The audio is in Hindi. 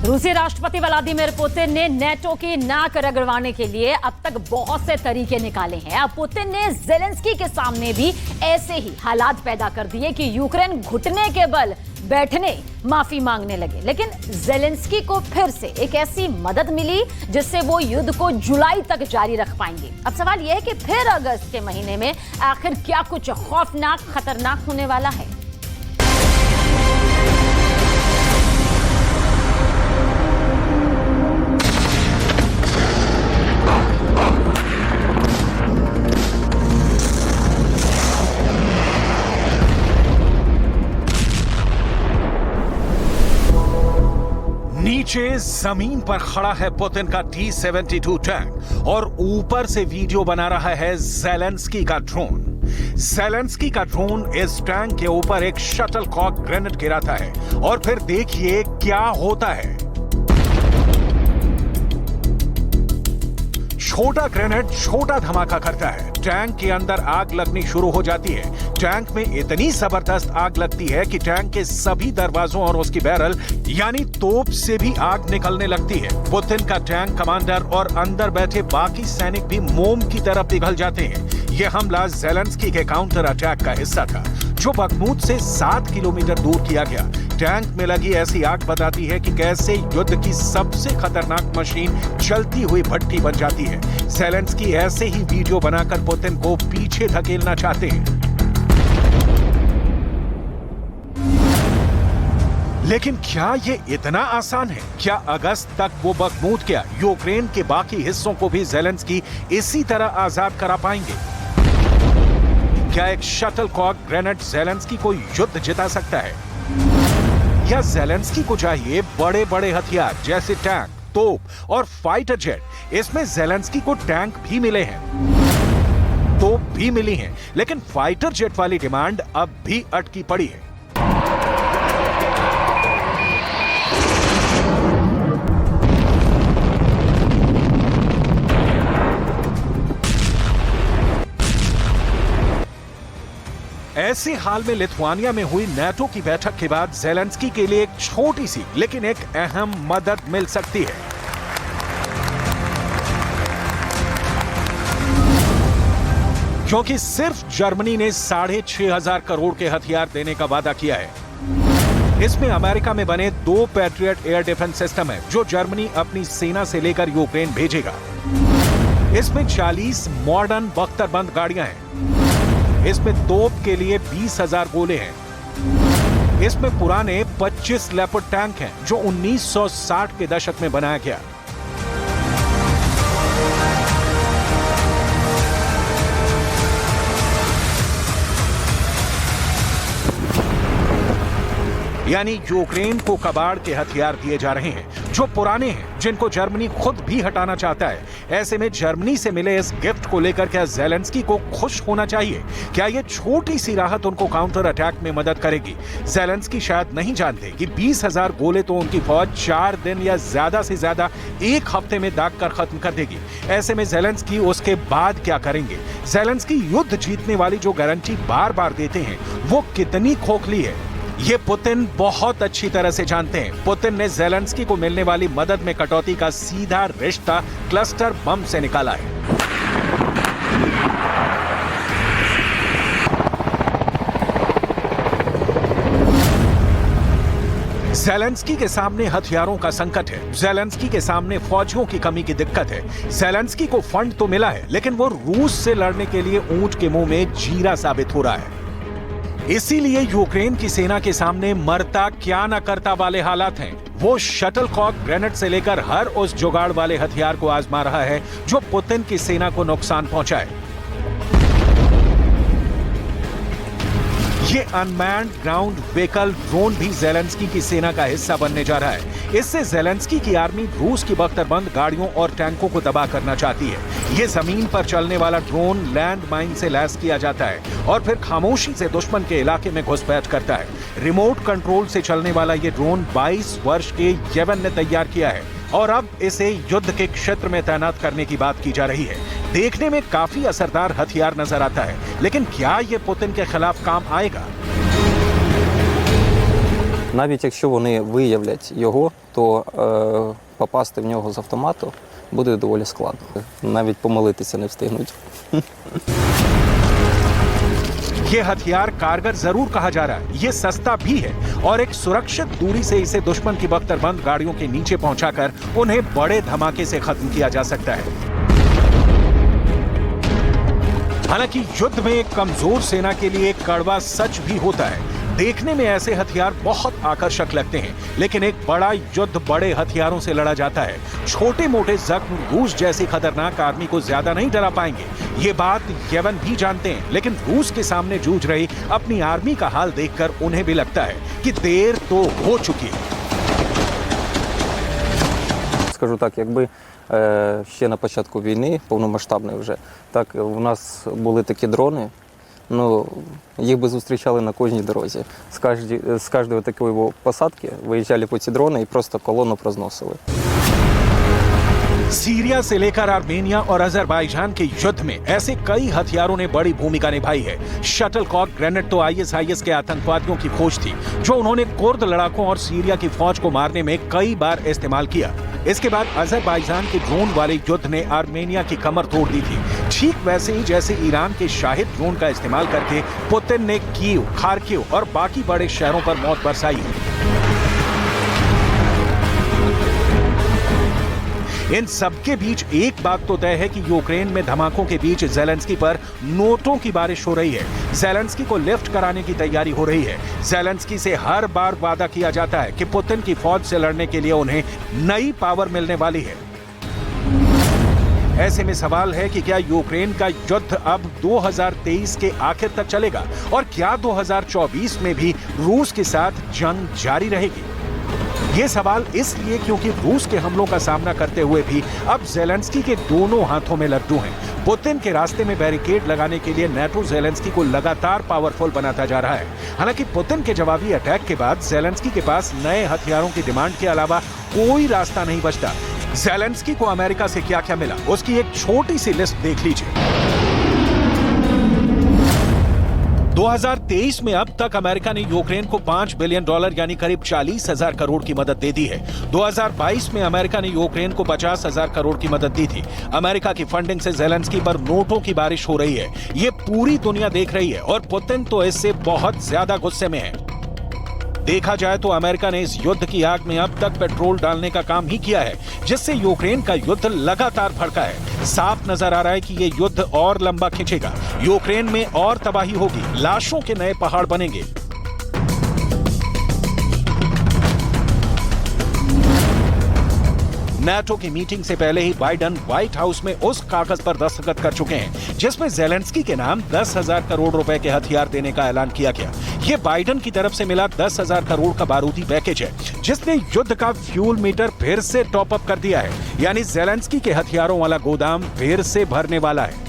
रूसी राष्ट्रपति व्लादिमीर पुतिन ने नेटो की नाक रगड़वाने के लिए अब तक बहुत से तरीके निकाले हैं। अब पुतिन ने जेलेंस्की के सामने भी ऐसे ही हालात पैदा कर दिए कि यूक्रेन घुटने के बल बैठने माफी मांगने लगे। लेकिन जेलेंस्की को फिर से एक ऐसी मदद मिली जिससे वो युद्ध को जुलाई तक जारी रख पाएंगे। अब सवाल यह है कि फिर अगस्त के महीने में आखिर क्या कुछ खौफनाक, खतरनाक होने वाला है। नीचे जमीन पर खड़ा है पुतिन का T-72 टैंक और ऊपर से वीडियो बना रहा है जेलेंस्की का ड्रोन। जेलेंस्की का ड्रोन इस टैंक के ऊपर एक शटलकॉक ग्रेनेड गिराता है और फिर देखिए क्या होता है। छोटा ग्रेनेड छोटा धमाका करता है, टैंक के अंदर आग लगनी शुरू हो जाती है। टैंक में इतनी जबरदस्त आग लगती है कि टैंक के सभी दरवाजों और उसकी बैरल यानी तोप से भी आग निकलने लगती है। पुतिन का टैंक कमांडर और अंदर बैठे बाकी सैनिक भी मोम की तरह पिघल जाते हैं। यह हमला जेलेंस्की के काउंटर अटैक का हिस्सा था जो बखमूत से 7 किलोमीटर दूर किया गया। टैंक में लगी ऐसी आग बताती है कि कैसे युद्ध की सबसे खतरनाक मशीन जलती हुई भट्टी बन जाती है। जेलेंस्की ऐसे ही वीडियो बनाकर पुतिन को पीछे धकेलना चाहते हैं। लेकिन क्या ये इतना आसान है? क्या अगस्त तक वो बखमूत क्या यूक्रेन के बाकी हिस्सों को भी जेलेंस्की इसी तरह आजाद करा पाएंगे? क्या एक शटलकॉक ग्रेनेड जेलेंस्की को युद्ध जिता सकता है? या जेलेंस्की को चाहिए बड़े बड़े हथियार जैसे टैंक, तोप और फाइटर जेट? इसमें जेलेंस्की को टैंक भी मिले हैं, तोप भी मिली हैं, लेकिन फाइटर जेट वाली डिमांड अब भी अटकी पड़ी है। ऐसे हाल में लिथुआनिया में हुई नेटो की बैठक के बाद जेलेंस्की के लिए एक छोटी सी लेकिन एक अहम मदद मिल सकती है। क्योंकि सिर्फ जर्मनी ने 6,500 करोड़ के हथियार देने का वादा किया है। इसमें अमेरिका में बने 2 पैट्रियट एयर डिफेंस सिस्टम है जो जर्मनी अपनी सेना से लेकर यूक्रेन भेजेगा। इसमें 40 मॉडर्न बख्तरबंद गाड़ियां हैं। इसमें तोप के लिए 20,000 गोले हैं। इसमें पुराने 25 लेपर्ड टैंक हैं जो 1960 के दशक में बनाया गया। यानी यूक्रेन को कबाड़ के हथियार दिए जा रहे हैं जो पुराने हैं, जिनको जर्मनी खुद भी हटाना चाहता है। ऐसे में जर्मनी से मिले इस गिफ्ट को लेकर क्या जेलेंस्की को खुश होना चाहिए? क्या ये छोटी सी राहत उनको काउंटर अटैक में मदद करेगी? जेलेंस्की शायद नहीं जानते कि 20,000 गोले तो उनकी फौज 4 दिन या ज्यादा से ज्यादा 1 हफ्ते में दाग कर खत्म कर देगी। ऐसे में जेलेंस्की उसके बाद क्या करेंगे? जेलेंस्की युद्ध जीतने वाली जो गारंटी बार बार देते हैं वो कितनी खोखली है, ये पुतिन बहुत अच्छी तरह से जानते हैं। पुतिन ने जेलेंस्की को मिलने वाली मदद में कटौती का सीधा रिश्ता क्लस्टर बम से निकाला है। जेलेंस्की के सामने हथियारों का संकट है। जेलेंस्की के सामने फौजियों की कमी की दिक्कत है। जेलेंस्की को फंड तो मिला है लेकिन वो रूस से लड़ने के लिए ऊंट के मुंह में जीरा साबित हो रहा है। इसीलिए यूक्रेन की सेना के सामने मरता क्या न करता वाले हालात हैं। वो शटलकॉक ग्रेनेड से लेकर हर उस जुगाड़ वाले हथियार को आजमा रहा है जो पुतिन की सेना को नुकसान पहुंचाए। ये अनमैन्ड ग्राउंड व्हीकल ड्रोन भी जेलेंस्की की सेना का हिस्सा बनने जा रहा है। इससे जेलेंस्की की आर्मी रूस की बख्तरबंद गाड़ियों और टैंकों को तबाह करना चाहती है। ये जमीन पर चलने वाला ड्रोन लैंड माइन से लैस किया जाता है और फिर खामोशी से दुश्मन के इलाके में घुसपैठ करता है। रिमोट कंट्रोल से चलने वाला ये ड्रोन 22 वर्ष के येवन ने तैयार किया है और अब इसे युद्ध के क्षेत्र में तैनात करने की बात की जा रही है। देखने में काफी असरदार हथियार नजर आता है, लेकिन क्या ये पुतिन के खिलाफ काम आएगा? Навіть якщо вони виявлять його, то попасти в нього з автомату буде доволі складно. Навіть помилитися не встигнуть. ये हथियार कारगर जरूर कहा जा रहा है, ये सस्ता भी है और एक सुरक्षित दूरी से इसे दुश्मन की बख्तरबंद गाड़ियों के नीचे पहुंचाकर उन्हें बड़े धमाके से खत्म किया जा सकता है। हालांकि युद्ध में एक कमजोर सेना के लिए एक कड़वा सच भी होता है। देखने में ऐसे हथियार बहुत आकर्षक लगते हैं, लेकिन एक बड़ा युद्ध बड़े हथियारों से लड़ा जाता है। छोटे मोटे जख्म रूस जैसी खतरनाक आर्मी को ज्यादा नहीं डरा पाएंगे, ये बात यवन भी जानते हैं। लेकिन रूस के सामने जूझ रही अपनी आर्मी का हाल देखकर उन्हें भी लगता है कि देर तो हो चुकी है। Скажу так, якби ще на початку війни, повномасштабної вже, так у нас були такі дрони, ну, їх би зустрічали на кожній дорозі. З кожної такої посадки виїжджали по ці дрони і просто колону розносили. सीरिया से लेकर आर्मेनिया और अजरबैजान के युद्ध में ऐसे कई हथियारों ने बड़ी भूमिका निभाई है। शटलकॉक ग्रेनेड तो आईएसआईएस के आतंकवादियों की खोज थी, जो उन्होंने कुर्द लड़ाकों और सीरिया की फौज को मारने में कई बार इस्तेमाल किया। इसके बाद अजरबैजान के ड्रोन वाले युद्ध ने आर्मेनिया की कमर तोड़ दी थी, ठीक वैसे ही जैसे ईरान के शाहिद ड्रोन का इस्तेमाल करके पुतिन ने कीव, खार्किव और बाकी बड़े शहरों पर मौत बरसाई है। इन सबके बीच एक बात तो तय है कि यूक्रेन में धमाकों के बीच ज़ेलेंस्की पर नोटों की बारिश हो रही है। ज़ेलेंस्की को लिफ्ट कराने की तैयारी हो रही है। ज़ेलेंस्की से हर बार वादा किया जाता है कि पुतिन की फौज से लड़ने के लिए उन्हें नई पावर मिलने वाली है। ऐसे में सवाल है कि क्या यूक्रेन का युद्ध अब 2023 के आखिर तक चलेगा और क्या 2024 में भी रूस के साथ जंग जारी रहेगी? ये सवाल इसलिए क्योंकि रूस के हमलों का सामना करते हुए भी अब ज़ेलेंस्की के दोनों हाथों में लड्डू हैं। पुतिन के रास्ते में बैरिकेड लगाने के लिए नेटो ज़ेलेंस्की को लगातार पावरफुल बनाता जा रहा है। हालांकि पुतिन के जवाबी अटैक के बाद ज़ेलेंस्की के पास नए हथियारों की डिमांड के अलावा कोई रास्ता नहीं बचता। ज़ेलेंस्की को अमेरिका से क्या क्या मिला, उसकी एक छोटी सी लिस्ट देख लीजिए। 2023 में अब तक अमेरिका ने यूक्रेन को $5 बिलियन यानी करीब 40,000 करोड़ की मदद दे दी है। 2022 में अमेरिका ने यूक्रेन को 50,000 करोड़ की मदद दी थी। अमेरिका की फंडिंग से ज़ेलेंस्की पर नोटों की बारिश हो रही है। ये पूरी दुनिया देख रही है और पुतिन तो इससे बहुत ज्यादा गुस्से में है। देखा जाए तो अमेरिका ने इस युद्ध की आग में अब तक पेट्रोल डालने का काम ही किया है, जिससे यूक्रेन का युद्ध लगातार भड़का है। साफ नजर आ रहा है कि ये युद्ध और लंबा खिंचेगा, यूक्रेन में और तबाही होगी, लाशों के नए पहाड़ बनेंगे। नाटो की मीटिंग से पहले ही बाइडन व्हाइट हाउस में उस कागज पर दस्तखत कर चुके हैं जिसमें ज़ेलेंस्की के नाम 10,000 करोड़ रुपए के हथियार देने का ऐलान किया गया। ये बाइडन की तरफ से मिला 10,000 करोड़ का बारूदी पैकेज है, जिसने युद्ध का फ्यूल मीटर फिर से टॉप अप कर दिया है। यानी ज़ेलेंस्की के हथियारों वाला गोदाम फिर से भरने वाला है।